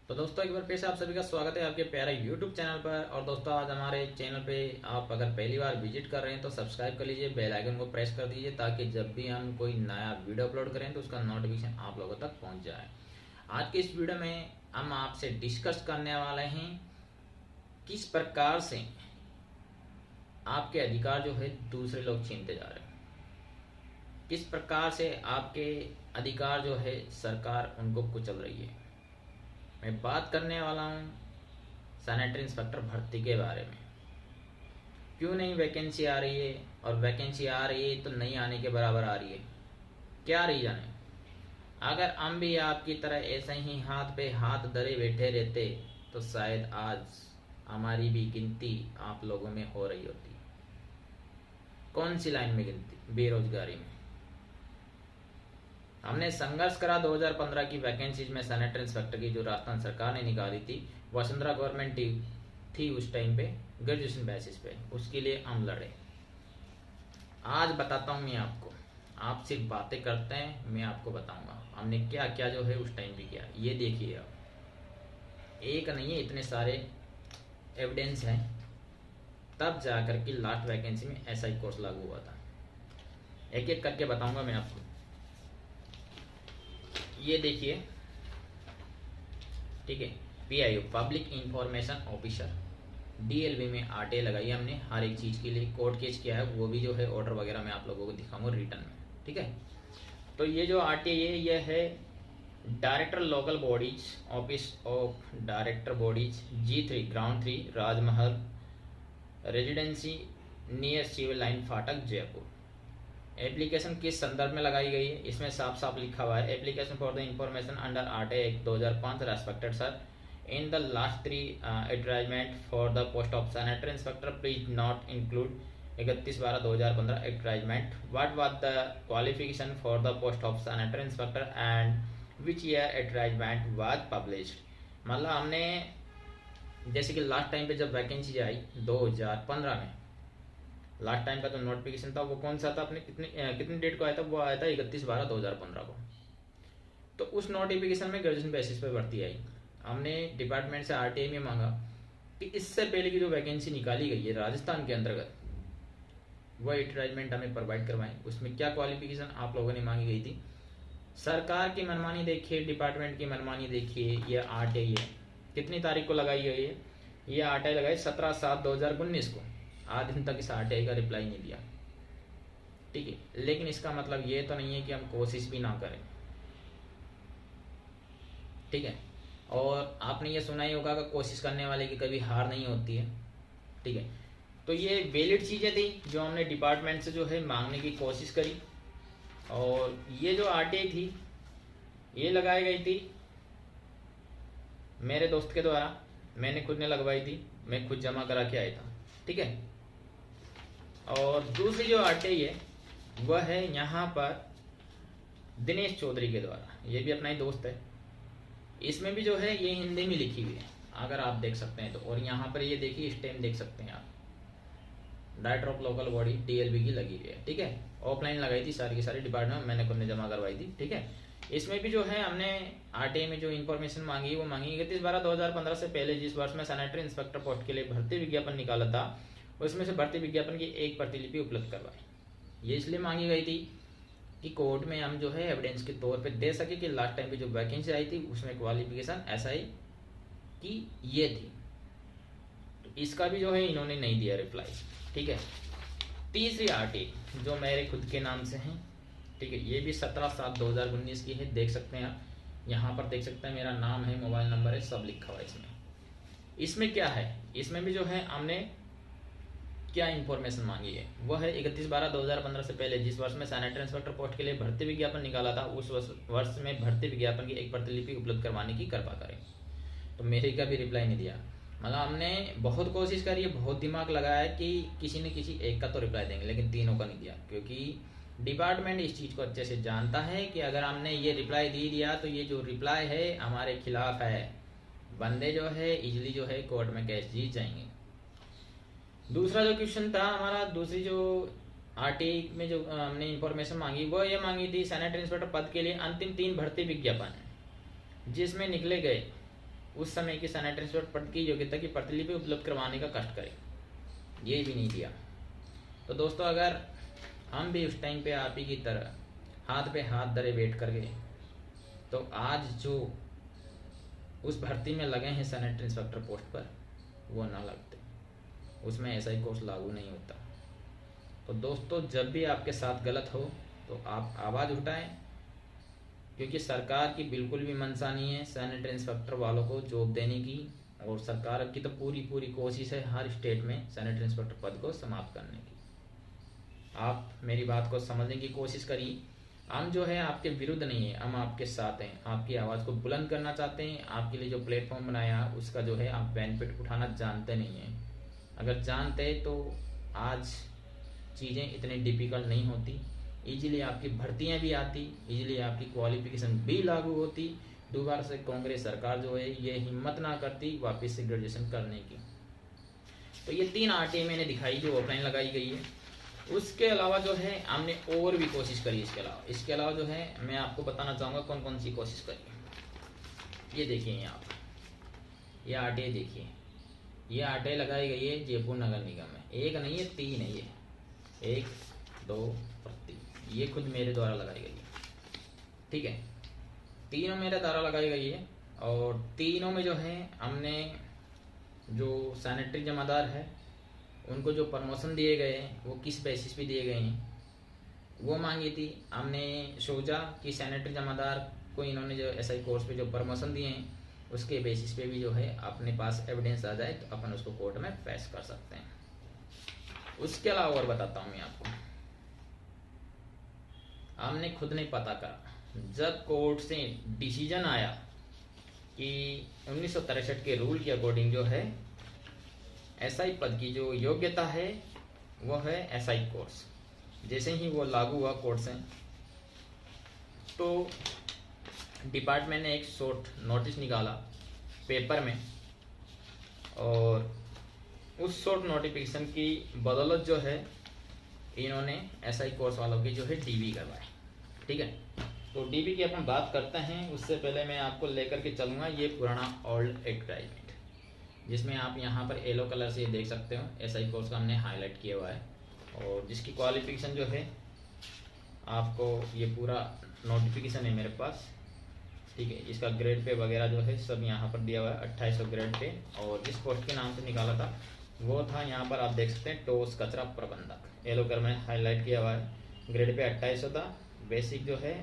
तो दोस्तों एक बार फिर से आप सभी का स्वागत है आपके प्यारे YouTube चैनल पर। और दोस्तों आज हमारे चैनल पे आप अगर पहली बार विजिट कर रहे हैं तो सब्सक्राइब कर लीजिए, बेल आइकन को प्रेस कर दीजिए ताकि जब भी हम कोई नया वीडियो अपलोड करें तो उसका नोटिफिकेशन आप लोगों तक पहुंच जाए। आज के इस वीडियो में हम आपसे डिस्कस करने वाले हैं किस प्रकार से आपके अधिकार जो है दूसरे लोग छीनते जा रहे हैं, किस प्रकार से आपके अधिकार जो है सरकार उनको कुचल रही है। मैं बात करने वाला हूँ सैनिटरी इंस्पेक्टर भर्ती के बारे में। क्यों नहीं वैकेंसी आ रही है, और वैकेंसी आ रही है तो नहीं आने के बराबर आ रही है, क्या रीज़न है? अगर हम भी आपकी तरह ऐसे ही हाथ पे हाथ धरे बैठे रहते तो शायद आज हमारी भी गिनती आप लोगों में हो रही होती। कौन सी लाइन में गिनती? बेरोजगारी में। हमने संघर्ष करा 2015 की वैकेंसीज में सैनिटरी इंस्पेक्टर की, जो राजस्थान सरकार ने निकाली थी। वसुंधरा गवर्नमेंट थी उस टाइम पे, ग्रेजुएशन बेसिस पे, उसके लिए हम लड़े। आज बताता हूँ मैं आपको, आप सिर्फ बातें करते हैं, मैं आपको बताऊंगा हमने क्या क्या जो है उस टाइम पे किया। ये देखिए, आप एक नहीं है, इतने सारे एविडेंस हैं। तब जाकर के लास्ट वैकेंसी में ऐसा ही कोर्स लागू हुआ था। एक एक करके बताऊंगा मैं आपको। ये देखिए, ठीक है, PIO public information officer, DLV में RTA लगाई हमने हर एक चीज़ के लिए। कोर्ट केस किया है, वो भी जो है ऑर्डर वगैरह मैं आप लोगों को दिखाऊंगा रिटर्न में, ठीक है। तो ये जो RTA है, ये है director local bodies, office of director bodies, G3 ground 3 Rajmahal residency near civil line फाटक जयपुर। एप्लीकेशन किस संदर्भ में लगाई गई है, इसमें साफ साफ लिखा हुआ है, application for the information under RTA act 2005 respected sir, in the last 3 advertisement for the post of sanitary inspector please not include 31/12/2015 advertisement. What was the qualification for the post of sanitary inspector and which year advertisement was published. मतलब हमने जैसे कि last time पे जब vacancy आई 2015 में, last time का जो notification था वो कौन सा था, अपने कितनी डेट को आया था? वो आया था 31/12/2015 को। तो उस नोटिफिकेशन में ग्रेजुएशन बेसिस पे भर्ती आई। हमने डिपार्टमेंट से RTA में मांगा कि इससे पहले की जो वैकेंसी निकाली गई है राजस्थान के अंतर्गत, वह एडवर्टाइजमेंट हमें प्रोवाइड करवाएं। उसमें क्या क्वालिफिकेशन आप लोगों ने मांगी गई थी? सरकार की मनमानी देखिए, डिपार्टमेंट की मनमानी देखिए। ये RTA है, कितनी तारीख को लगाई गई है? ये RTA लगाई 17/7/2019 को। आज दिन तक इस RTA का रिप्लाई नहीं दिया, ठीक है। लेकिन इसका मतलब ये तो नहीं है कि हम कोशिश भी ना करें, ठीक है। और आपने ये सुना ही होगा कि कोशिश करने वाले की कभी हार नहीं होती है, ठीक है। तो ये वैलिड चीज़ें थी जो हमने डिपार्टमेंट से जो है मांगने की कोशिश करी। और ये जो RTA थी, ये लगाई गई थी मेरे दोस्त के द्वारा, मैंने खुद ने लगवाई थी, मैं खुद जमा करा के आया था, ठीक है। और दूसरी जो RTA है वह है यहाँ पर दिनेश चौधरी के द्वारा, ये भी अपना ही दोस्त है। इसमें भी जो है ये हिंदी में लिखी हुई है, अगर आप देख सकते हैं तो। और यहाँ पर ये देखिए स्टैम्प देख सकते हैं आप, director of local body DLV की लगी हुई है, ठीक है। ऑफलाइन लगाई थी सारी की सारी डिपार्टमेंट, मैंने खुद ने जमा करवाई थी, ठीक है। इसमें भी जो है हमने RTA में जो इन्फॉर्मेशन मांगी वो मांगी 31/12/2015 से पहले जिस वर्ष में सैनिटरी इंस्पेक्टर पोस्ट के लिए भर्ती विज्ञापन निकाला था, उसमें से भर्ती विज्ञापन की एक प्रतिलिपि उपलब्ध करवाई। ये इसलिए मांगी गई थी कि कोर्ट में हम जो है एविडेंस के तौर पे दे सके कि लास्ट टाइम पे जो वैकेंसी आई थी उसमें क्वालिफिकेशन ऐसा ही कि ये थी। तो इसका भी जो है इन्होंने नहीं दिया रिप्लाई, ठीक है। तीसरी RTA जो मेरे खुद के नाम से है, ठीक है, ये भी 17/7/2019 की है, देख सकते हैं आप। यहाँ पर देख सकते हैं मेरा नाम है, मोबाइल नंबर है, सब लिखा हुआ है इसमें। इसमें क्या है, इसमें भी जो है हमने क्या इन्फॉर्मेशन मांगी है, वह है 31/12/2015 से पहले जिस वर्ष में सैनिटरी इंस्पेक्टर पोस्ट के लिए भर्ती विज्ञापन निकाला था, उस वर्ष में भर्ती विज्ञापन की एक प्रतिलिपि उपलब्ध करवाने की कृपा करें। तो मेरे का भी रिप्लाई नहीं दिया। मतलब हमने बहुत कोशिश करी है, बहुत दिमाग लगाया कि किसी न किसी एक का तो रिप्लाई देंगे, लेकिन तीनों का नहीं दिया। क्योंकि डिपार्टमेंट इस चीज़ को अच्छे से जानता है कि अगर हमने ये रिप्लाई दे दिया तो ये जो रिप्लाई है हमारे खिलाफ है, बंदे जो है इजली जो है कोर्ट में केस जीत जाएंगे। दूसरा जो क्वेश्चन था हमारा, दूसरी जो RTA में जो हमने इंफॉर्मेशन मांगी वो ये मांगी थी, सैनिटरी इंस्पेक्टर पद के लिए अंतिम 3 भर्ती विज्ञापन जिसमें निकले गए उस समय की सैनिटरी इंस्पेक्टर पद की योग्यता की प्रतिलिपि उपलब्ध करवाने का कष्ट करें, ये भी नहीं दिया। तो दोस्तों अगर हम भी उस टाइम पे आप ही की तरह हाथ पे हाथ धरे बैठ कर गए तो आज जो उस भर्ती में लगे हैं सैनिटरी इंस्पेक्टर पोस्ट पर वो ना लगते, उसमें ऐसा ही कोर्स लागू नहीं होता। तो दोस्तों जब भी आपके साथ गलत हो तो आप आवाज़ उठाएं, क्योंकि सरकार की बिल्कुल भी मंशा नहीं है सैनिटरी इंस्पेक्टर वालों को जॉब देने की, और सरकार की तो पूरी कोशिश है हर स्टेट में सैनिटरी इंस्पेक्टर पद को समाप्त करने की। आप मेरी बात को समझने की कोशिश करिए। हम जो है आपके विरुद्ध नहीं है, हम आपके साथ हैं, आपकी आवाज़ को बुलंद करना चाहते हैं। आपके लिए जो प्लेटफॉर्म बनाया उसका जो है आप बेनिफिट उठाना जानते नहीं हैं। अगर जानते तो आज चीज़ें इतनी डिफ़िकल्ट नहीं होती, इजीली आपकी भर्तियां भी आती, इजीली आपकी क्वालिफिकेशन भी लागू होती। दोबारा से कांग्रेस सरकार जो है ये हिम्मत ना करती वापस से ग्रेजुएशन करने की। तो ये 3 आरटीआई मैंने दिखाई जो ऑफलाइन लगाई गई है। उसके अलावा जो है हमने और भी कोशिश करी। इसके अलावा जो है मैं आपको बताना चाहूँगा कौन कौन सी कोशिश करी। ये देखिए यहाँ पर ये आरटीआई देखिए, ये आरटीआई लगाई गई है जयपुर नगर निगम में। एक नहीं है 3 है, ये 1 2 और 3, ये खुद मेरे द्वारा लगाई गई है। ठीक है, तीनों मेरे द्वारा लगाई गई है। और तीनों में जो है हमने जो सैनिटरी जमादार है उनको जो प्रमोशन दिए गए हैं वो किस बेसिस पे दिए गए हैं वो मांगी थी हमने। सोचा कि सैनिटरी जमादार को इन्होंने जो एसआई कोर्स पे जो प्रमोशन दिए हैं उसके बेसिस पे भी जो है अपने पास एविडेंस आ जाए तो अपन उसको कोर्ट में पेश कर सकते हैं। उसके अलावा और बताता हूँ मैं आपको, हमने खुद ने पता करा। जब कोर्ट से डिसीजन आया कि 1963 के रूल के अकॉर्डिंग जो है एसआई पद की जो योग्यता है वो है एसआई कोर्स, जैसे ही वो लागू हुआ कोर्ट से तो डिपार्टमेंट ने एक शॉर्ट नोटिस निकाला पेपर में, और उस शॉर्ट नोटिफिकेशन की बदौलत जो है इन्होंने एसआई कोर्स वालों की जो है डीवी करवाए। ठीक है, तो डीवी की अपन बात करते हैं उससे पहले मैं आपको लेकर के चलूँगा ये पुराना ओल्ड एडवर्टाइजमेंट, जिसमें आप यहाँ पर येलो कलर से देख सकते हो एसआई कोर्स का हमने हाईलाइट किया हुआ है, और जिसकी क्वालिफिकेशन जो है आपको ये पूरा नोटिफिकेशन है मेरे पास। ठीक है, इसका ग्रेड पे वगैरह जो है सब यहाँ पर दिया हुआ है 2800 ग्रेड पे, और जिस पोस्ट के नाम से निकाला था वो था यहाँ पर आप देख सकते हैं टोस कचरा प्रबंधक, येलो कलर में हाईलाइट किया हुआ है। ग्रेड पे 2800 था। बेसिक जो है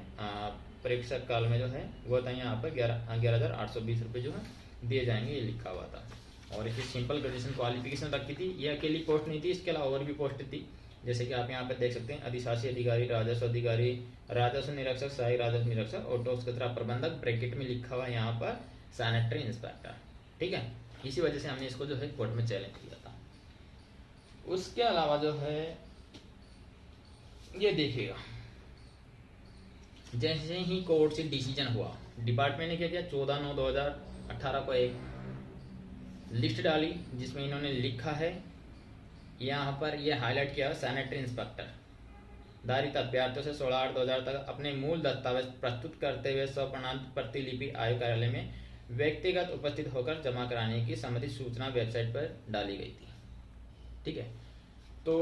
परीक्षा काल में जो है वो था यहाँ पर 11,820 रुपये जो है दिए जाएंगे, ये लिखा हुआ था। और इसकी सिंपल ग्रेजुएशन क्वालिफिकेशन रखी थी। ये अकेली पोस्ट नहीं थी, इसके अलावा और भी पोस्ट थी, जैसे कि आप यहाँ पे देख सकते हैं अधिशासी अधिकारी, राजस्व अधिकारी, राजस्व निरीक्षक, सहायक राजस्व निरीक्षक और टोस कचरा प्रबंधक, ब्रैकेट में लिखा हुआ है यहाँ पर सैनिटरी इंस्पेक्टर। ठीक है, इसी वजह से हमने इसको जो है कोर्ट में चैलेंज किया था। उसके अलावा जो है ये देखिएगा, जैसे ही कोर्ट से डिसीजन हुआ डिपार्टमेंट ने क्या किया 14/9/2018 को एक लिस्ट डाली जिसमें इन्होंने लिखा है यहाँ पर ये हाईलाइट किया सैनिटरी इंस्पेक्टर धारित अभ्यर्थियों से 16/8/2000 तक अपने मूल दस्तावेज प्रस्तुत करते हुए स्वप्रमाणित प्रतिलिपि आयोग कार्यालय में व्यक्तिगत उपस्थित होकर जमा कराने की संबंधित सूचना वेबसाइट पर डाली गई थी। ठीक है, तो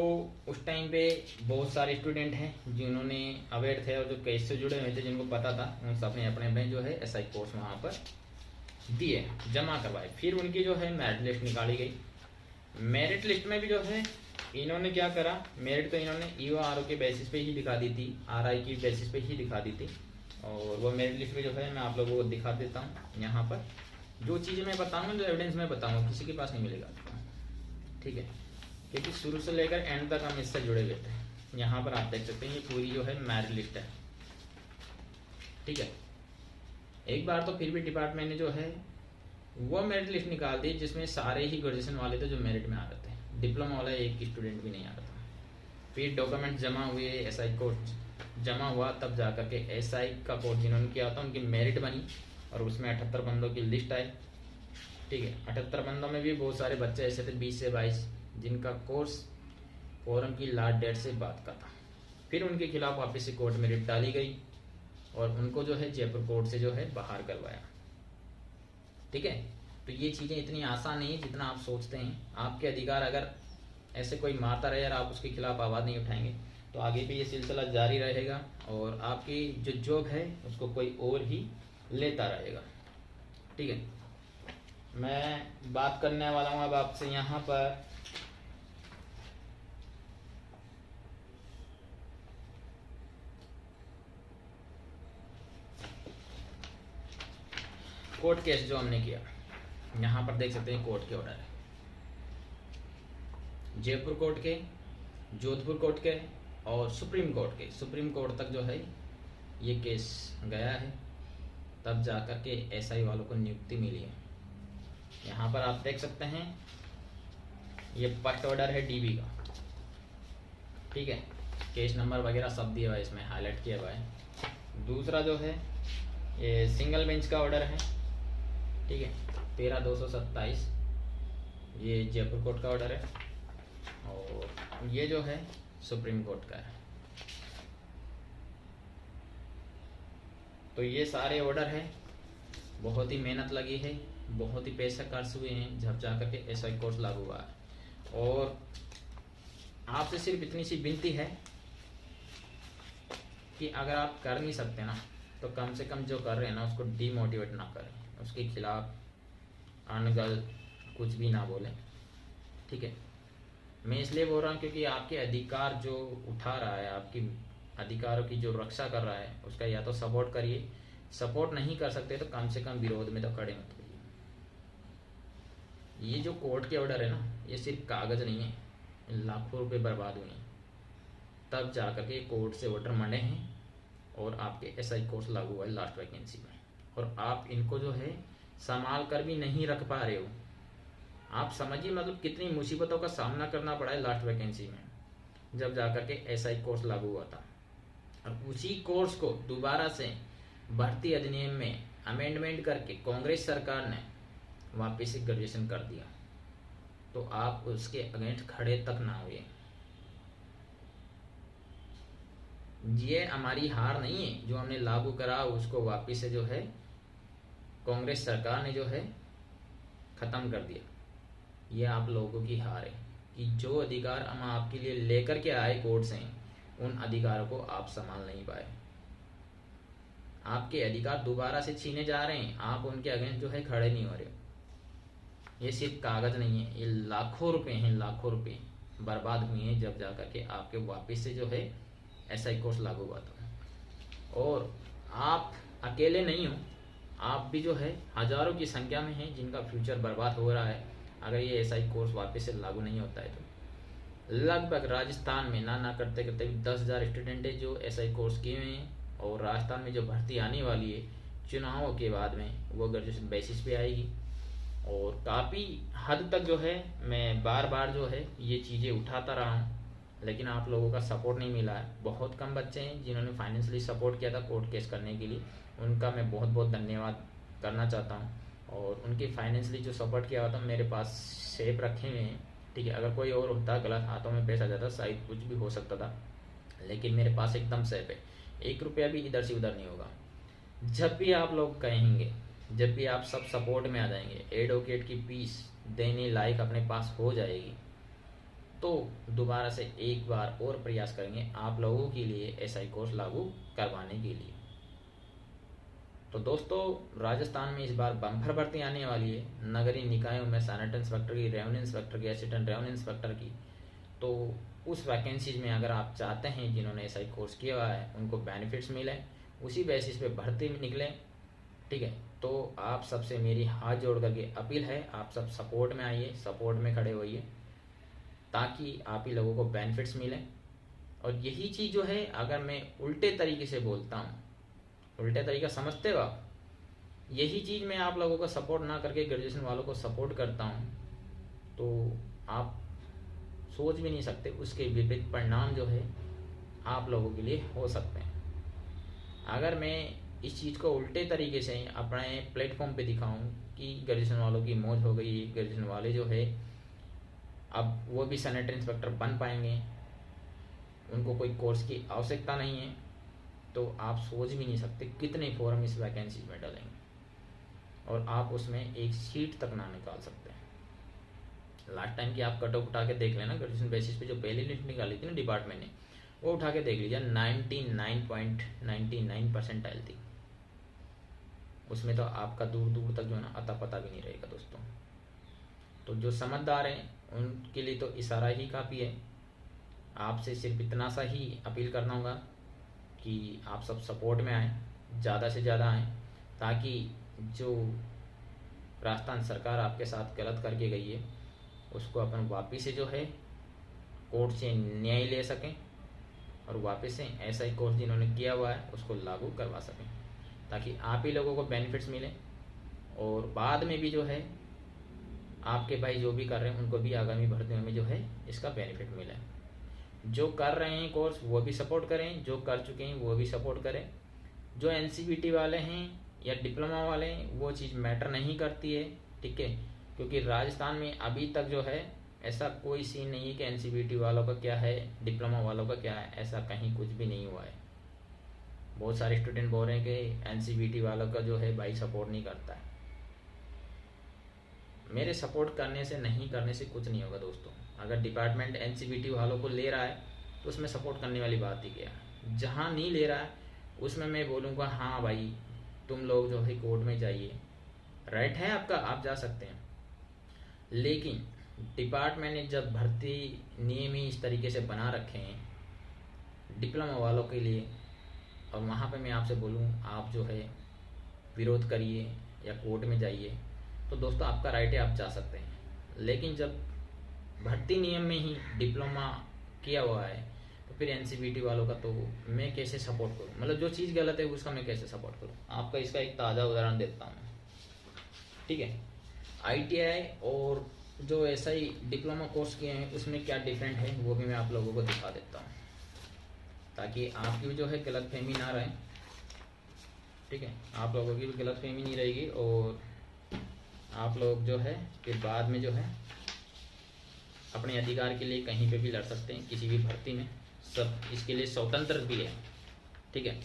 उस टाइम पे बहुत सारे स्टूडेंट हैं जिन्होंने अवेयर थे और जो केस से जुड़े हुए थे जिनको पता था उन सब ने अपने अपने जो है एसआई कोर्स वहाँ पर दिए, जमा करवाए। फिर उनकी जो है मेरिट लिस्ट निकाली गई। मेरिट लिस्ट में भी जो है इन्होंने क्या करा, मेरिट तो इन्होंने ईओ आरओ के बेसिस पे ही दिखा दी थी, आरआई की बेसिस पे ही दिखा दी थी। और वो मेरिट लिस्ट में जो है मैं आप लोगों को दिखा देता हूँ। यहाँ पर जो चीज़ें मैं बताऊँगा जो एविडेंस मैं बताऊँगा किसी के पास नहीं मिलेगा आपको। ठीक है, क्योंकि शुरू से लेकर एंड तक हम इससे जुड़े हुए थे। यहाँ पर आप देख सकते हैं ये पूरी जो है मेरिट लिस्ट है। ठीक है, एक बार तो फिर भी डिपार्टमेंट ने जो है वो मेरिट लिस्ट निकाल दी जिसमें सारे ही ग्रेजुएशन वाले थे जो मेरिट में आ रहे थे, डिप्लोमा वाला एक स्टूडेंट भी नहीं आ रहा था। फिर डॉक्यूमेंट जमा हुए, एसआई कोड जमा हुआ, तब जाकर के एसआई का कोड जिन्होंने किया था उनकी मेरिट बनी और उसमें 78 बंदों की लिस्ट आई। ठीक है, 78 बंदों में भी बहुत सारे बच्चे ऐसे थे 20 से 22 जिनका कोर्स फॉरम की लास्ट डेट से बाद का था। फिर उनके खिलाफ वापस से कोर्ट में रिट डाली गई और उनको जो है जयपुर कोर्ट से जो है बाहर करवाया। ठीक है। तो ये चीज़ें इतनी आसान नहीं है जितना आप सोचते हैं। आपके अधिकार अगर ऐसे कोई मारता रहे और आप उसके खिलाफ आवाज़ नहीं उठाएंगे तो आगे भी ये सिलसिला जारी रहेगा और आपकी जो जॉब है उसको कोई और ही लेता रहेगा। ठीक है, मैं बात करने वाला हूँ अब आपसे यहाँ पर कोर्ट केस जो हमने किया। यहाँ पर देख सकते हैं कोर्ट के ऑर्डर है, जयपुर कोर्ट के, जोधपुर कोर्ट के और सुप्रीम कोर्ट के। सुप्रीम कोर्ट तक जो है ये केस गया है, तब जाकर के एसआई वालों को नियुक्ति मिली है। यहाँ पर आप देख सकते हैं ये फर्स्ट ऑर्डर है डीबी का। ठीक है, केस नंबर वगैरह सब दिया हुआ है, इसमें हाईलाइट किया हुआ है। दूसरा जो है ये सिंगल बेंच का ऑर्डर है। ठीक है, 13/227 ये जयपुर कोर्ट का ऑर्डर है और ये जो है सुप्रीम कोर्ट का है। तो ये सारे ऑर्डर है, बहुत ही मेहनत लगी है, बहुत ही पैसे खर्च हुए हैं जब जाकर के एसआई कोर्स लागू हुआ है। और आपसे सिर्फ इतनी सी विनती है कि अगर आप कर नहीं सकते ना तो कम से कम जो कर रहे हैं ना उसको डीमोटिवेट ना करें, उसके खिलाफ अनगल कुछ भी ना बोलें। ठीक है, मैं इसलिए बोल रहा हूँ क्योंकि आपके अधिकार जो उठा रहा है, आपकी अधिकारों की जो रक्षा कर रहा है, उसका या तो सपोर्ट करिए, सपोर्ट नहीं कर सकते तो कम से कम विरोध में तो खड़े मत होइए। ये जो कोर्ट के ऑर्डर है ना, ये सिर्फ कागज नहीं है, लाखों रुपए बर्बाद हुए हैं तब जाकर के कोर्ट से ऑर्डर मंडे हैं और आपके एसआई कोर्स लागू हुआ है लास्ट वैकेंसी में, और आप इनको जो है संभाल कर भी नहीं रख पा रहे हो। आप समझिए मतलब कितनी मुसीबतों का सामना करना पड़ा है लास्ट वैकेंसी में जब जाकर के एसआई कोर्स लागू हुआ था। और उसी कोर्स को दोबारा से भर्ती अधिनियम में अमेंडमेंट करके कांग्रेस सरकार ने वापस से ग्रेजुएशन कर दिया, तो आप उसके अगेंस्ट खड़े तक ना हुए। ये हमारी हार नहीं है, जो हमने लागू करा उसको वापस से जो है कांग्रेस सरकार ने जो है खत्म कर दिया। ये आप लोगों की हार है कि जो अधिकार हम आपके लिए लेकर के आए कोर्ट से, उन अधिकारों को आप संभाल नहीं पाए। आपके अधिकार दोबारा से छीने जा रहे हैं, आप उनके अगेंस्ट जो है खड़े नहीं हो रहे। ये सिर्फ कागज नहीं है, ये लाखों रुपए हैं, लाखों रुपए बर्बाद हुए हैं जब जाकर के आपके वापस से जो है एसआई कोर्स लागू हुआ था। और आप अकेले नहीं हो, आप भी जो है हजारों की संख्या में हैं जिनका फ्यूचर बर्बाद हो रहा है अगर ये एसआई कोर्स वापस से लागू नहीं होता है तो। लगभग राजस्थान में ना करते करते 10,000 स्टूडेंट है जो एसआई कोर्स किए हुए हैं, और राजस्थान में जो भर्ती आने वाली है चुनावों के बाद में वो ग्रेजुएशन बेसिस पे आएगी। और काफ़ी हद तक जो है मैं बार बार जो है ये चीज़ें उठाता रहा हूँ, लेकिन आप लोगों का सपोर्ट नहीं मिला है। बहुत कम बच्चे हैं जिन्होंने फाइनेंशियली सपोर्ट किया था कोर्ट केस करने के लिए, उनका मैं बहुत बहुत धन्यवाद करना चाहता हूँ। और उनकी फाइनेंशियली जो सपोर्ट किया हुआ था मेरे पास सेफ रखे हुए हैं। ठीक है, अगर कोई और होता गलत हाथों में पैसा जाता शायद कुछ भी हो सकता था, लेकिन मेरे पास एकदम सेफ है, 1 रुपया भी इधर से उधर नहीं होगा। जब भी आप लोग कहेंगे, जब भी आप सब सपोर्ट में आ जाएंगे, एडवोकेट की फीस देने लायक अपने पास हो जाएगी, तो दोबारा से एक बार और प्रयास करेंगे आप लोगों के लिए एसआई कोर्स लागू करवाने के लिए। तो दोस्तों, राजस्थान में इस बार बम्पर भर्ती आने वाली है नगरीय निकायों में, सैनिटरी इंस्पेक्टर की, रेवेन्यू इंस्पेक्टर की, असिस्टेंट रेवेन्यू इंस्पेक्टर की। तो उस वैकेंसीज में अगर आप चाहते हैं जिन्होंने एसआई कोर्स किया हुआ है उनको बेनिफिट्स मिले, उसी बेसिस पे भर्ती में निकले, ठीक है, तो आप सबसे मेरी हाथ जोड़ करके अपील है, आप सब सपोर्ट में आइए, सपोर्ट में खड़े होइए, ताकि आप ही लोगों को बेनिफिट्स मिलें। और यही चीज़ जो है, अगर मैं उल्टे तरीके से बोलता हूँ, उल्टे तरीका समझते हो आप, यही चीज़ मैं आप लोगों को सपोर्ट ना करके ग्रेजुएशन वालों को सपोर्ट करता हूँ, तो आप सोच भी नहीं सकते उसके विपरीत परिणाम जो है आप लोगों के लिए हो सकते हैं। अगर मैं इस चीज़ को उल्टे तरीके से अपने प्लेटफॉर्म पे दिखाऊं कि ग्रेजुएशन वालों की मौज हो गई, ग्रेजुएशन वाले जो है अब वो भी सैनिटरी इंस्पेक्टर बन पाएंगे, उनको कोई कोर्स की आवश्यकता नहीं है, तो आप सोच भी नहीं सकते कितने फॉर्म इस वैकेंसी में डालेंगे। और आप उसमें एक सीट तक ना निकाल सकते हैं। लास्ट टाइम की आप कट ऑफ उठा के देख लेना, ग्रेजुएशन बेसिस पे जो पहली लिस्ट निकाली थी ना डिपार्टमेंट ने, वो उठा के देख लीजिए, 99.99 परसेंटाइल थी। उसमें तो आपका दूर दूर तक जो है ना अता पता भी नहीं रहेगा दोस्तों। तो जो समझदार हैं उनके लिए तो इशारा ही काफ़ी है। आपसे सिर्फ इतना सा ही अपील करना होगा कि आप सब सपोर्ट में आएँ, ज़्यादा से ज़्यादा आएँ, ताकि जो राजस्थान सरकार आपके साथ गलत करके गई है उसको अपन वापिस से जो है कोर्ट से न्याय ले सकें, और वापस से ऐसा ही कोर्स जिन्होंने किया हुआ है उसको लागू करवा सकें, ताकि आप ही लोगों को बेनिफिट्स मिले, और बाद में भी जो है आपके भाई जो भी कर रहे हैं उनको भी आगामी भर्तियों में जो है इसका बेनिफिट मिले। जो कर रहे हैं कोर्स वो भी सपोर्ट करें, जो कर चुके हैं वो भी सपोर्ट करें। जो एनसीवीटी वाले हैं या डिप्लोमा वाले हैं वो चीज़ मैटर नहीं करती है, ठीक है, क्योंकि राजस्थान में अभी तक जो है ऐसा कोई सीन नहीं है कि एनसीवीटी वालों का क्या है, डिप्लोमा वालों का क्या है, ऐसा कहीं कुछ भी नहीं हुआ है। बहुत सारे स्टूडेंट बोल रहे हैं कि एनसीवीटी वालों का जो है भाई सपोर्ट नहीं करता है। मेरे सपोर्ट करने से नहीं करने से कुछ नहीं होगा दोस्तों। अगर डिपार्टमेंट एनसीवीटी वालों को ले रहा है तो उसमें सपोर्ट करने वाली बात ही क्या है। जहाँ नहीं ले रहा है उसमें मैं बोलूँगा हाँ भाई तुम लोग जो है कोर्ट में जाइए, राइट है आपका, आप जा सकते हैं। लेकिन डिपार्टमेंट ने जब भर्ती नियम ही इस तरीके से बना रखे हैं डिप्लोमा वालों के लिए, और वहाँ पे मैं आपसे बोलूँ आप जो है विरोध करिए या कोर्ट में जाइए, तो दोस्तों आपका राइट है, आप जा सकते हैं। लेकिन जब भर्ती नियम में ही डिप्लोमा किया हुआ है तो फिर एनसीवीटी वालों का तो मैं कैसे सपोर्ट करूँ, मतलब जो चीज़ गलत है उसका मैं कैसे सपोर्ट करूँ। आपका इसका एक ताज़ा उदाहरण देता हूँ, ठीक है। आईटीआई और जो ऐसा ही डिप्लोमा कोर्स किए हैं उसमें क्या डिफरेंट है वो भी मैं आप लोगों को दिखा देता हूँ, ताकि आपकी भी जो है गलतफहमी ना रहे, ठीक है, आप लोगों की भी गलतफहमी नहीं रहेगी, और आप लोग जो है फिर बाद में जो है अपने अधिकार के लिए कहीं पे भी लड़ सकते हैं, किसी भी भर्ती में, सब इसके लिए स्वतंत्र भी है, ठीक है।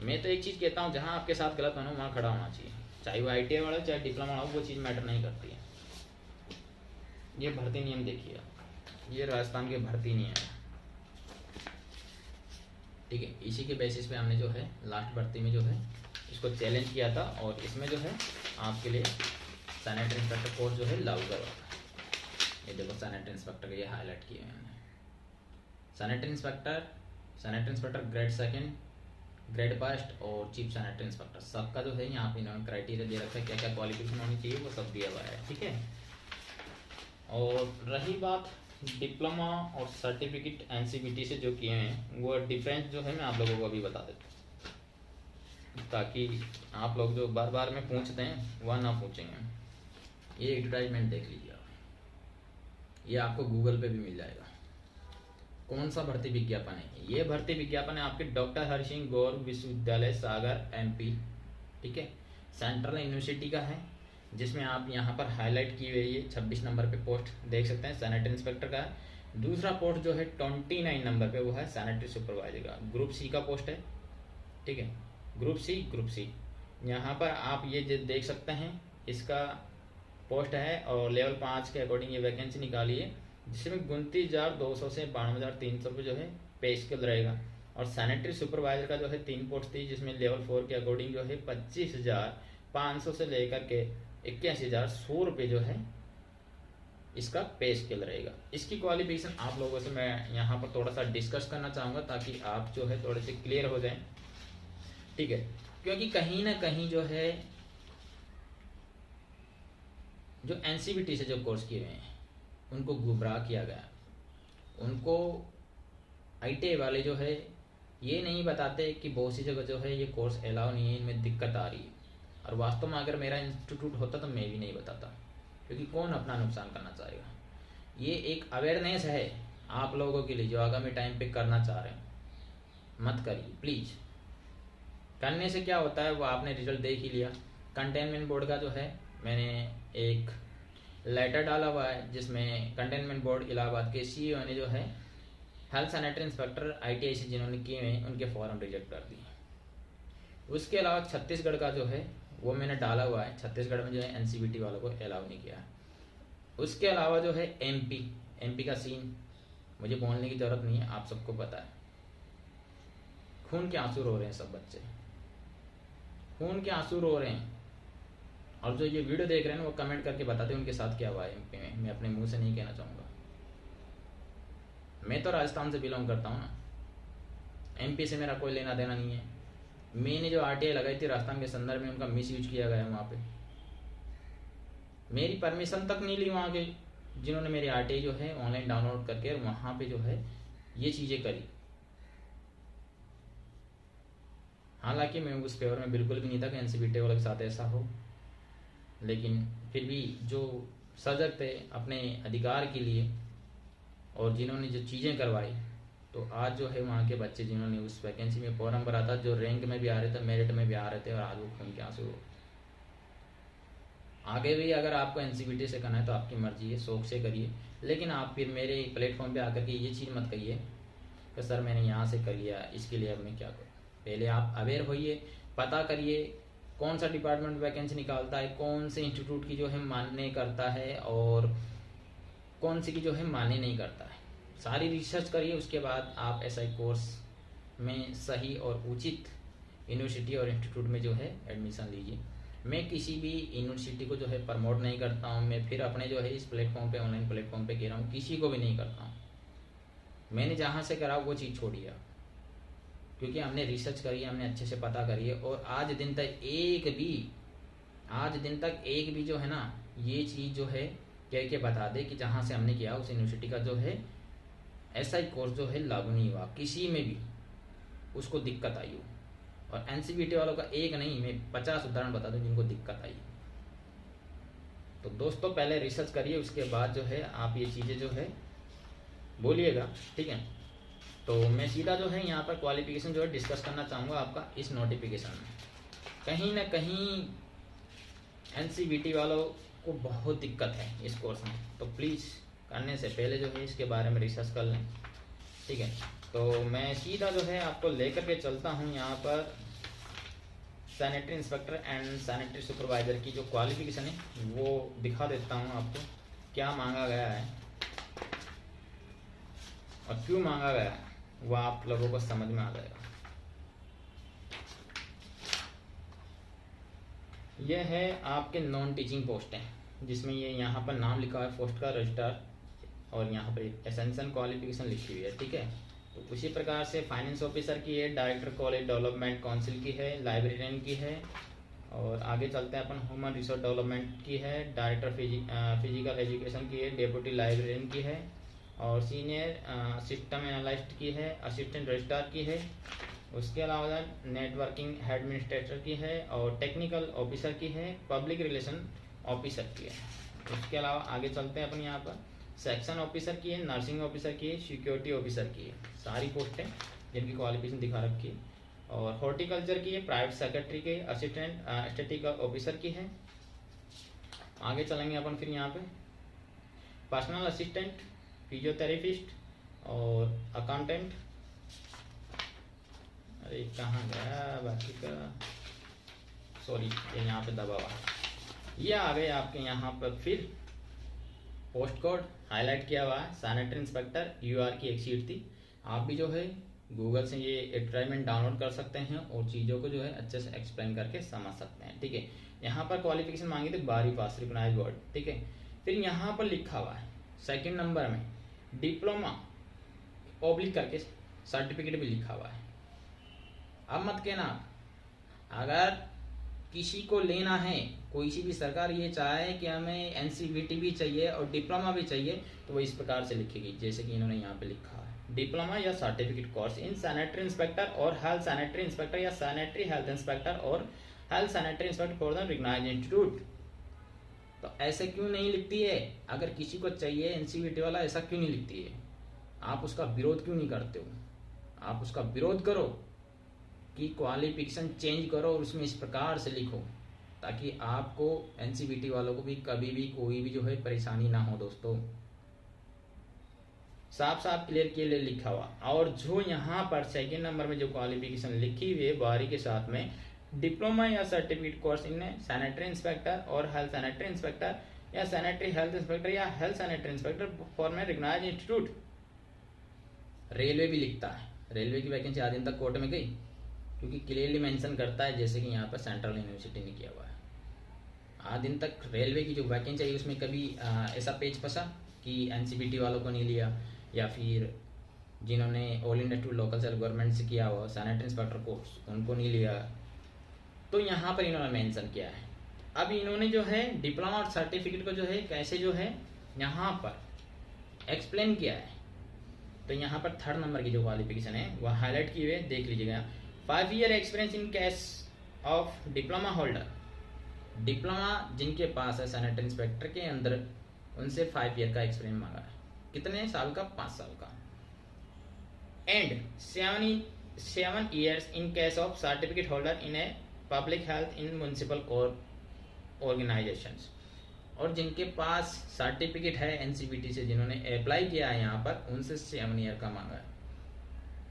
मैं तो एक चीज़ कहता हूँ, जहाँ आपके साथ गलत होना वहाँ खड़ा होना चाहिए, चाहे वो आईटीआई वाला चाहे डिप्लोमा वाला, वो चीज़ मैटर नहीं करती है। ये भर्ती नियम देखिए, ये राजस्थान के भर्ती नियम है, ठीक है। इसी के बेसिस पे हमने जो है लास्ट भर्ती में जो है इसको चैलेंज किया था, और इसमें जो है आपके लिए सैनिटरी इंस्पेक्टर कोर्स जो है लागू करवा था। ये देखो सैनिटरी इंस्पेक्टर के ये हाईलाइट किए हैं हमने, sanitary inspector grade second, grade first और चीफ सैनिटरी इंस्पेक्टर, सबका जो है यहाँ पे इन्होंने क्राइटेरिया दे रखा है, क्या क्या क्वालिफिकेशन होनी चाहिए वो सब दिया हुआ है, ठीक है। और रही बात डिप्लोमा और सर्टिफिकेट एनसीवीटी से जो किए हैं, वो डिफरेंस जो है मैं आप लोगों को अभी बता देता हूँ, ताकि आप लोग जो बार बार में पूछते हैं वह ना पूछेंगे। ये एडवर्टाइजमेंट देख लीजिए आप, ये आपको गूगल पे भी मिल जाएगा। कौन सा भर्ती विज्ञापन है? ये भर्ती विज्ञापन है आपके डॉक्टर हरि सिंह गौर विश्वविद्यालय सागर एमपी, ठीक है, सेंट्रल यूनिवर्सिटी का है, जिसमें आप यहाँ पर हाईलाइट की हुई है 26 नंबर पे पोस्ट देख सकते हैं, सैनिटरी इंस्पेक्टर का है। दूसरा पोस्ट जो है 29 नंबर पे वो है सैनिटरी सुपरवाइजर का, ग्रुप सी का पोस्ट है, ठीक है, ग्रुप सी। यहाँ पर आप ये देख सकते हैं इसका पोस्ट है, और लेवल 5 के अकॉर्डिंग ये वैकेंसी निकाली है, जिसमें 29,200 से 92,300 पे जो है पे स्केल रहेगा। और सैनिटरी सुपरवाइजर का जो है 3 पोस्ट थी, जिसमें लेवल 4 के अकॉर्डिंग जो है 25,500 से लेकर के 81,100 रुपये जो है इसका पे स्केल रहेगा। इसकी क्वालिफिकेशन आप लोगों से मैं यहाँ पर थोड़ा सा डिस्कस करना चाहूँगा, ताकि आप जो है थोड़े से क्लियर हो जाएं, ठीक है। क्योंकि कहीं ना कहीं जो है जो एनसीवीटी से जो कोर्स किए हुए हैं उनको गुमराह किया गया, उनको आईटीआई वाले जो है ये नहीं बताते कि बहुत सी जगह जो है ये कोर्स अलाउ नहीं है, इनमें दिक्कत आ रही है। और वास्तव में अगर मेरा इंस्टीट्यूट होता तो मैं भी नहीं बताता, क्योंकि कौन अपना नुकसान करना चाहेगा। ये एक अवेयरनेस है आप लोगों के लिए जो आगामी टाइम पे करना चाह रहे हैं, मत करिए प्लीज़। करने से क्या होता है वो आपने रिजल्ट देख ही लिया। कंटेनमेंट बोर्ड का जो है मैंने एक लेटर डाला हुआ है, जिसमें कंटेनमेंट बोर्ड इलाहाबाद के सीईओ ने जो है हेल्थ सैनिटरी इंस्पेक्टर आईटीआई से जिन्होंने किए हैं उनके फॉर्म रिजेक्ट कर दिए। उसके अलावा छत्तीसगढ़ का जो है वो मैंने डाला हुआ है। छत्तीसगढ़ में जो है एनसीवीटी वालों को अलाउ नहीं किया है। उसके अलावा जो है एमपी का सीन मुझे बोलने की ज़रूरत नहीं है, आप सबको पता है। खून के आंसू रो रहे हैं सब बच्चे, खून के आंसू रो रहे हैं। और जो ये वीडियो देख रहे हैं ना, वो कमेंट करके बताते हैं उनके साथ क्या हुआ है एमपी में। मैं अपने मुंह से नहीं कहना चाहूँगा, मैं तो राजस्थान से बिलोंग करता हूँ ना, एमपी से मेरा कोई लेना देना नहीं है। मैंने जो आरटीआई लगाई थी राजस्थान के संदर्भ में, उनका मिस यूज किया गया वहाँ पे। मेरी परमिशन तक नहीं ली वहाँ के जिन्होंने मेरी आरटीआई जो है ऑनलाइन डाउनलोड करके वहाँ पे जो है ये चीज़ें करी। हालांकि मैं उस फेवर में बिल्कुल भी नहीं था कि एनसीवीटी वालों के साथ ऐसा हो, लेकिन फिर भी जो सजग थे अपने अधिकार के लिए और जिन्होंने जो चीज़ें करवाई, तो आज जो है वहाँ के बच्चे जिन्होंने उस वैकेंसी में फॉर्म भरा था, जो रैंक में भी आ रहे थे, मेरिट में भी आ रहे थे, और आज वो खून के आंसू। आगे भी अगर आपको एनसीवीटी से करना है तो आपकी मर्जी है, शौक से करिए, लेकिन आप फिर मेरे प्लेटफॉर्म पे आकर के ये चीज़ मत कहिए कि सर मैंने यहाँ से कर लिया, इसके लिए अब मैं क्या करूँ। पहले आप अवेयर होइए, पता करिए कौन सा डिपार्टमेंट वैकेंसी निकालता है, कौन से इंस्टीट्यूट की जो है मान्य करता है और कौन सी की जो है मान्य नहीं करता है। सारी रिसर्च करिए, उसके बाद आप ऐसा कोर्स में सही और उचित यूनिवर्सिटी और इंस्टीट्यूट में जो है एडमिशन लीजिए। मैं किसी भी यूनिवर्सिटी को जो है प्रमोट नहीं करता हूँ, मैं फिर अपने जो है इस प्लेटफॉर्म पे, ऑनलाइन प्लेटफॉर्म पे कह रहा हूँ, किसी को भी नहीं करता हूँ। मैंने जहाँ से करा वो चीज़ छोड़िए, क्योंकि हमने रिसर्च करी, हमने अच्छे से पता करी है। और आज दिन तक एक भी जो है ना ये चीज़ जो है कह के बता दे कि जहाँ से हमने किया उस यूनिवर्सिटी का जो है ऐसा ही कोर्स जो है लागू नहीं हुआ, किसी में भी उसको दिक्कत आई हो। और एनसीवीटी वालों का एक नहीं, मैं 50 उदाहरण बता दूं जिनको दिक्कत आई। तो दोस्तों पहले रिसर्च करिए, उसके बाद जो है आप ये चीज़ें जो है बोलिएगा, ठीक है। तो मैं सीधा जो है यहाँ पर क्वालिफिकेशन जो है डिस्कस करना चाहूँगा आपका इस नोटिफिकेशन में। कहीं ना कहीं एनसीवीटी वालों को बहुत दिक्कत है इस कोर्स में, तो प्लीज़ करने से पहले जो है इसके बारे में रिसर्च कर लें, ठीक है। तो मैं सीधा जो है आपको लेकर के चलता हूँ यहाँ पर sanitary inspector and sanitary supervisor की जो क्वालिफिकेशन है वो दिखा देता हूँ आपको, क्या मांगा गया है और क्यों मांगा गया है, वो आप लोगों को समझ में आ जाएगा। यह है आपके नॉन टीचिंग पोस्ट हैं, जिसमें ये यहाँ पर नाम लिखा है पोस्ट का, रजिस्ट्रार, और यहाँ पर एसेंशियल क्वालिफिकेशन लिखी हुई है, ठीक है। तो उसी प्रकार से फाइनेंस ऑफिसर की है, डायरेक्टर कॉलेज डेवलपमेंट काउंसिल की है, लाइब्रेरियन की है, और आगे चलते हैं अपन ह्यूमन रिसोर्स डेवलपमेंट की है, डायरेक्टर फिजिकल एजुकेशन की है, डेप्यूटी लाइब्रेरियन की है, और सीनियर सिस्टम एनालिस्ट की है, असिस्टेंट रजिस्ट्रार की है। उसके अलावा नेटवर्किंग एडमिनिस्ट्रेटर की है, और टेक्निकल ऑफिसर की है, पब्लिक रिलेशन ऑफिसर की है। उसके अलावा आगे चलते हैं अपन यहाँ पर सेक्शन ऑफिसर की है, नर्सिंग ऑफिसर की है, सिक्योरिटी ऑफिसर की है, सारी पोस्टें जिनकी क्वालिफिकेशन दिखा रखी है। और हॉर्टिकल्चर की है, प्राइवेट सेक्रेटरी के, असिस्टेंट स्टैटिस्टिकल ऑफिसर की है। आगे चलेंगे अपन फिर यहाँ पे पर्सनल असिस्टेंट, फिजियोथेरेपिस्ट और अकाउंटेंट। अरे कहाँ गया बाकी का, सॉरी ये यहाँ पे दबा हुआ, ये आ गए आपके यहाँ पर। फिर पोस्ट कोड हाईलाइट किया हुआ है, सैनिटरी इंस्पेक्टर यूआर की एक शीट थी। आप भी जो है गूगल से ये एडवर्टाइजमेंट डाउनलोड कर सकते हैं और चीज़ों को जो है अच्छे से एक्सप्लेन करके समझ सकते हैं, ठीक है। यहाँ पर क्वालिफिकेशन मांगी थी 12वीं पास, रिकॉग्नाइज्ड बोर्ड, ठीक है। फिर यहाँ पर लिखा हुआ है सेकंड नंबर में डिप्लोमा ऑब्लिक करके सर्टिफिकेट भी लिखा हुआ है। अब मत कहना, अगर किसी को लेना है, कोई सी भी सरकार ये चाहे कि हमें एनसीवीटी भी चाहिए और डिप्लोमा भी चाहिए, तो वो इस प्रकार से लिखेगी जैसे कि इन्होंने यहाँ पे लिखा है, डिप्लोमा या certificate course in sanitary inspector और हेल्थ सैनिटरी इंस्पेक्टर या सैनिटरी हेल्थ इंस्पेक्टर और health sanitary inspector for the recognised institute. तो ऐसे क्यों नहीं लिखती है? अगर किसी को चाहिए एनसीवीटी वाला, ऐसा क्यों नहीं लिखती है? आप उसका विरोध क्यों नहीं करते हो? आप उसका विरोध करो कि क्वालिफिकेशन चेंज करो और उसमें इस प्रकार से लिखो, ताकि आपको एनसीवीटी वालों को भी कभी भी कोई भी जो है परेशानी ना हो। दोस्तों साफ साफ क्लियर के लिए लिखा हुआ। और जो यहाँ पर सेकंड नंबर में जो क्वालिफिकेशन लिखी हुई है 12 के साथ में, डिप्लोमा या certificate course in sanitary inspector और हेल्थ सैनिटरी इंस्पेक्टर या सैनिटरी हेल्थ इंस्पेक्टर या health sanitary inspector for a recognised institute. Railway भी लिखता है, रेलवे की वैकेंसी आज दिन तक कोर्ट में गई, क्योंकि क्लियरली मेंशन करता है, जैसे कि यहाँ पर सेंट्रल यूनिवर्सिटी ने किया हुआ है। आज दिन तक रेलवे की जो वैकेंसी आई उसमें कभी ऐसा पेज फंसा कि एनसीबीटी वालों को नहीं लिया, या फिर जिन्होंने all India to local self government से किया हुआ सैनिटरी इंस्पेक्टर कोर्स उनको नहीं लिया। तो यहाँ पर इन्होंने मेंशन किया है। अब इन्होंने जो है डिप्लोमा और सर्टिफिकेट को जो है कैसे जो है यहाँ पर एक्सप्लेन किया है। तो यहाँ पर 3rd नंबर की जो क्वालिफिकेशन है वह हाईलाइट किए हुए देख लीजिएगा। 5 year experience in case of diploma holder. Diploma जिनके पास है सैनिटरी इंस्पेक्टर के अंदर, उनसे 5 ईयर का एक्सपीरियंस मांगा है। कितने साल का? 5 साल का। And 7 years in case of certificate holder in a public health in municipal organisations. और जिनके पास सर्टिफिकेट है एनसीबीटी से, जिन्होंने अप्लाई किया है यहाँ पर, उनसे 7 ईयर का मांगा है।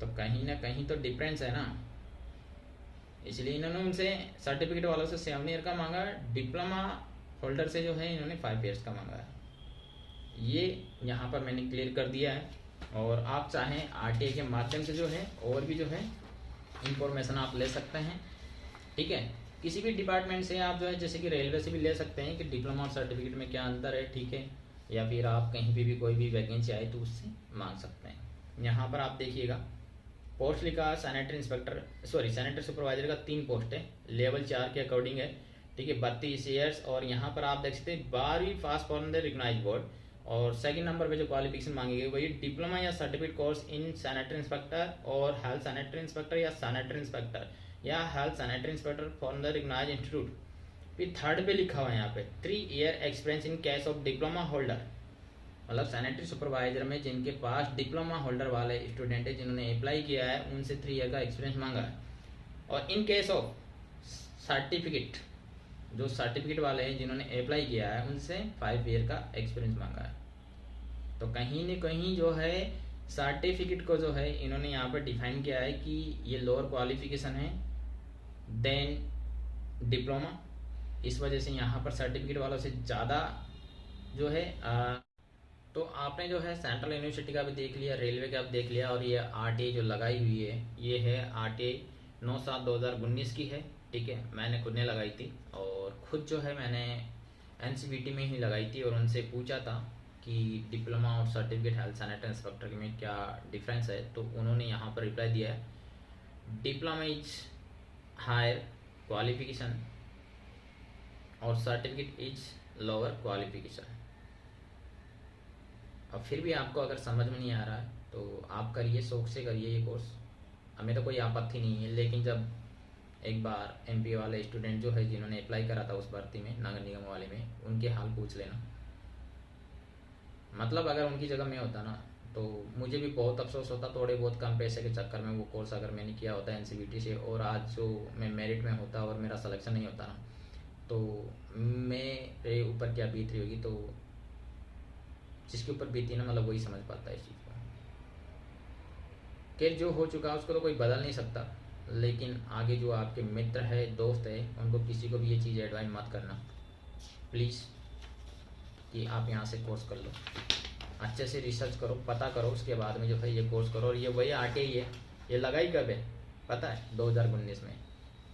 तो कहीं ना कहीं तो डिफरेंस है ना, इसलिए इन्होंने उनसे सर्टिफिकेट वालों से 7 ईयर का मांगा है, डिप्लोमा होल्डर से जो है इन्होंने 5 ईयर्स का मांगा है। ये यहाँ पर मैंने क्लियर कर दिया है। और आप चाहें आरटीआई के माध्यम से जो है और भी जो है इंफॉर्मेशन आप ले सकते हैं, ठीक है। किसी भी डिपार्टमेंट से आप जो है, जैसे कि रेलवे से भी ले सकते हैं कि डिप्लोमा और सर्टिफिकेट में क्या अंतर है, ठीक है। या फिर आप कहीं पे भी कोई भी वैकेंसी आए तो उससे मांग सकते हैं। यहाँ पर आप देखिएगा पोस्ट लिखा सैनिटरी इंस्पेक्टर, सैनिटरी सुपरवाइजर का 3 पोस्ट है, लेवल 4 के अकॉर्डिंग है, ठीक है, 32 ईयर्स। और यहाँ पर आप देख सकते हैं 12वीं pass from the recognised board. और सेकंड नंबर पे जो क्वालिफिकेशन मांगी गई वही डिप्लोमा या certificate course in sanitary inspector और हेल्थ सैनिटरी इंस्पेक्टर या सैनिटरी इंस्पेक्टर या health sanitary inspector from the recognised institute. फिर 3rd पे लिखा हुआ है यहाँ पे 3 year experience in case of diploma holder, मतलब सैनिटरी सुपरवाइजर में जिनके पास डिप्लोमा होल्डर वाले स्टूडेंट है जिन्होंने अप्लाई किया है, उनसे 3 ईयर का एक्सपीरियंस मांगा है। और इन केस ऑफ सर्टिफिकेट, जो सर्टिफिकेट वाले हैं जिन्होंने अप्लाई किया है, उनसे 5 ईयर का एक्सपीरियंस मांगा है। तो कहीं न कहीं जो है सर्टिफिकेट को जो है इन्होंने यहाँ पर डिफाइन किया है कि ये लोअर क्वालिफिकेशन है देन डिप्लोमा। इस वजह से यहाँ पर सर्टिफिकेट वालों से ज़्यादा जो है तो आपने जो है सेंट्रल यूनिवर्सिटी का भी देख लिया, रेलवे का भी देख लिया, और ये आरटीआई जो लगाई हुई है ये है आरटीआई 9/7/2019 की है, ठीक है। मैंने खुद ने लगाई थी और खुद जो है मैंने एनसीबीटी में ही लगाई थी और उनसे पूछा था कि डिप्लोमा और सर्टिफिकेट हेल्थ सैनिटरी इंस्पेक्टर में क्या डिफरेंस है। तो उन्होंने यहाँ पर रिप्लाई दिया है डिप्लोमा इज हायर क्वालिफिकेशन और सर्टिफिकेट इज लोअर क्वालिफिकेशन। अब फिर भी आपको अगर समझ में नहीं आ रहा है तो आप करिए, शौक से करिए ये कोर्स, हमें तो कोई आपत्ति नहीं है। लेकिन जब एक बार एमपी वाले स्टूडेंट जो है जिन्होंने अप्लाई करा था उस भर्ती में, नगर निगम वाले में, उनके हाल पूछ लेना। मतलब अगर उनकी जगह में होता ना तो मुझे भी बहुत अफसोस होता, थोड़े बहुत कम पैसे के चक्कर में वो कोर्स अगर मैंने किया होता एनसीबीटी से, और आज जो मैं मेरिट में होता और मेरा सिलेक्शन नहीं होता ना, तो मेरे ऊपर क्या बीत रही होगी। तो जिसके ऊपर बीती ना, मतलब वही समझ पाता है इस चीज़ को। कि जो हो चुका उसको तो कोई बदल नहीं सकता, लेकिन आगे जो आपके मित्र है, दोस्त है, उनको किसी को भी ये चीज़ एडवाइस मत करना प्लीज़, कि आप यहाँ से कोर्स कर लो, अच्छे से रिसर्च करो, पता करो, उसके बाद में जो है ये कोर्स करो। और ये वही आरटीआई है, ये लगाई कब है पता है? 2019 में।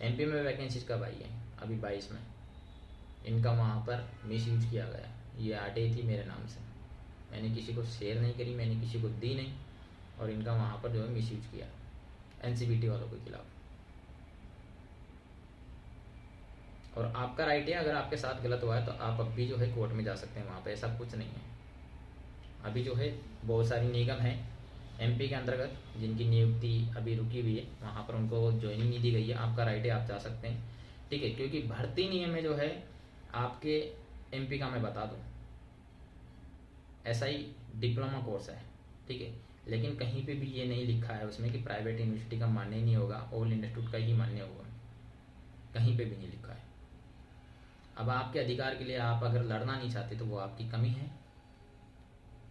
एमपी में वैकेंसीज कब आई है? अभी 22 में। इनका वहाँ पर मिस यूज किया गया। ये आरटीआई थी मेरे नाम से, मैंने किसी को शेयर नहीं करी, मैंने किसी को दी नहीं, और इनका वहाँ पर जो है मिस यूज किया एनसीबीटी वालों के खिलाफ। और आपका राइट है, अगर आपके साथ गलत हुआ है तो आप अब भी जो है कोर्ट में जा सकते हैं, वहाँ पे ऐसा कुछ नहीं है। अभी जो है बहुत सारी निगम है एमपी के अंतर्गत जिनकी नियुक्ति अभी रुकी हुई है, वहाँ पर उनको ज्वाइनिंग नहीं दी गई है। आपका राइट है, आप जा सकते हैं, ठीक है। क्योंकि भर्ती नियम में जो है आपके एमपी का मैं बता दूँ ऐसा ही डिप्लोमा कोर्स है, ठीक है। लेकिन कहीं पे भी ये नहीं लिखा है उसमें कि प्राइवेट यूनिवर्सिटी का मान्य नहीं होगा, ऑल इंस्टीट्यूट का ही मान्य होगा, कहीं पे भी नहीं लिखा है। अब आपके अधिकार के लिए आप अगर लड़ना नहीं चाहते तो वो आपकी कमी है,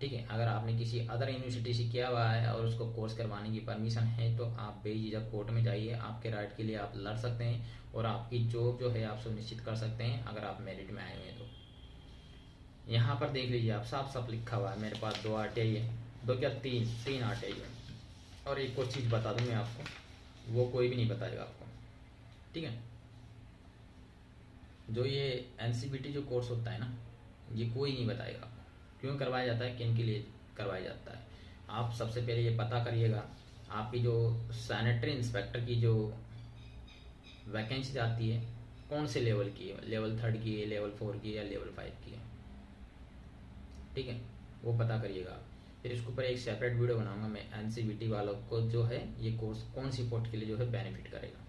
ठीक है। अगर आपने किसी अदर यूनिवर्सिटी से किया हुआ है और उसको कोर्स करवाने की परमिशन है तो आप बेझिझक कोर्ट में जाइए, आपके राइट के लिए आप लड़ सकते हैं और आपकी जॉब जो है आप सुनिश्चित कर सकते हैं अगर आप मेरिट में आए हुए हैं तो। यहाँ पर देख लीजिए आप, साफ साफ लिखा हुआ है मेरे पास 2 RTI है, 2 क्या 3 RTI है। और एक और चीज़ बता दूँ मैं आपको, वो कोई भी नहीं बताएगा आपको, ठीक है। जो ये NCVT जो कोर्स होता है ना, ये कोई नहीं बताएगा आपको क्यों करवाया जाता है, किन के लिए करवाया जाता है। आप सबसे पहले ये पता करिएगा आपकी जो सैनिटरी इंस्पेक्टर की जो वैकेंसी आती है कौन से लेवल की है, लेवल 3 की है, लेवल 4 की है या लेवल 5 की है, ठीक है, वो पता करिएगा आप। फिर इसके ऊपर एक सेपरेट वीडियो बनाऊंगा मैं, NCVT वालों को जो है ये कोर्स कौन सी पोस्ट के लिए जो है बेनिफिट करेगा,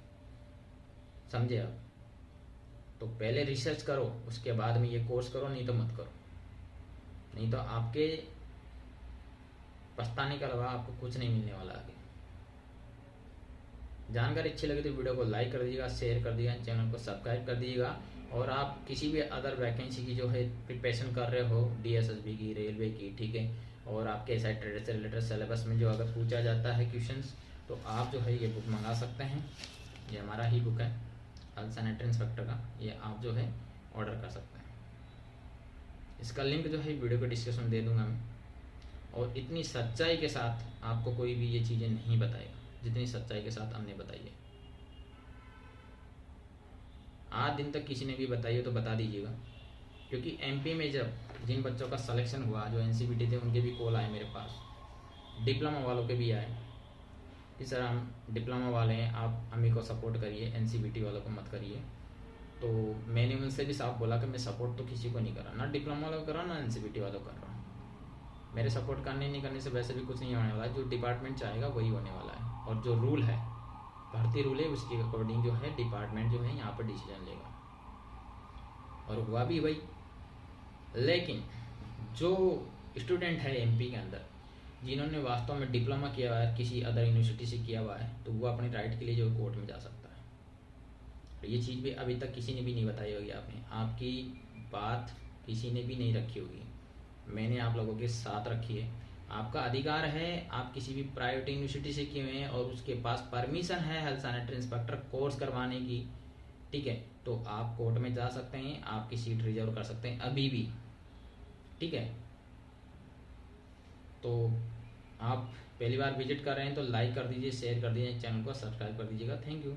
समझे आप। तो पहले रिसर्च करो, उसके बाद में ये कोर्स करो, नहीं तो मत करो, नहीं तो आपके पछताने के अलावा आपको कुछ नहीं मिलने वाला आगे। जानकारी अच्छी लगी तो वीडियो को लाइक कर दीजिएगा, शेयर कर दीजिएगा, चैनल को सब्सक्राइब कर दीजिएगा। और आप किसी भी अदर वैकेंसी की जो है प्रिपरेशन कर रहे हो, DSSB की, रेलवे की, ठीक है, और आपके SI ट्रेड से रिलेटेड सिलेबस में जो अगर पूछा जाता है क्वेश्चंस तो आप जो है ये बुक मंगा सकते हैं। ये हमारा ही बुक है हेल्थ सैनिटरी इंस्पेक्टर का, ये आप जो है ऑर्डर कर सकते हैं। इसका लिंक जो है वीडियो के डिस्क्रिप्शन में दे दूंगा मैं। और इतनी सच्चाई के साथ आपको कोई भी ये चीज़ें नहीं बताएगा जितनी सच्चाई के साथ हमने बताई है। आज दिन तक किसी ने भी बताई है तो बता दीजिएगा, क्योंकि MP में जब जिन बच्चों का सिलेक्शन हुआ जो NCVT थे उनके भी कॉल आए मेरे पास, डिप्लोमा वालों के भी आए कि सर हम डिप्लोमा वाले हैं, आप हमें को सपोर्ट करिए, NCVT वालों को मत करिए। तो मैंने उनसे भी साफ बोला कि मैं सपोर्ट तो किसी को नहीं कर रहा, ना डिप्लोमा वालों को कर रहा हूँ ना NCVT वालों को कर रहा हूँ। मेरे सपोर्ट करने नहीं करने से वैसे भी कुछ नहीं होने वाला है, जो डिपार्टमेंट चाहेगा वही होने वाला है। और जो रूल है, भर्ती रूल है, उसके अकॉर्डिंग जो है डिपार्टमेंट जो है यहाँ पर डिसीजन लेगा, और हुआ भी वही। लेकिन जो स्टूडेंट है MP के अंदर जिन्होंने वास्तव में डिप्लोमा किया हुआ है, किसी अदर यूनिवर्सिटी से किया हुआ है, तो वो अपने राइट के लिए जो कोर्ट में जा सकता है। तो ये चीज़ भी अभी तक किसी ने भी नहीं बताई होगी, आपकी बात किसी ने भी नहीं रखी होगी, मैंने आप लोगों के साथ रखी है। आपका अधिकार है, आप किसी भी प्राइवेट यूनिवर्सिटी से किए हुए हैं और उसके पास परमिशन है हेल्थ सैनिटरी इंस्पेक्टर कोर्स करवाने की, ठीक है, तो आप कोर्ट में जा सकते हैं, आपकी सीट रिजर्व कर सकते हैं अभी भी, ठीक है। तो आप पहली बार विजिट कर रहे हैं तो लाइक कर दीजिए, शेयर कर दीजिए, चैनल को सब्सक्राइब कर दीजिएगा। Thank you.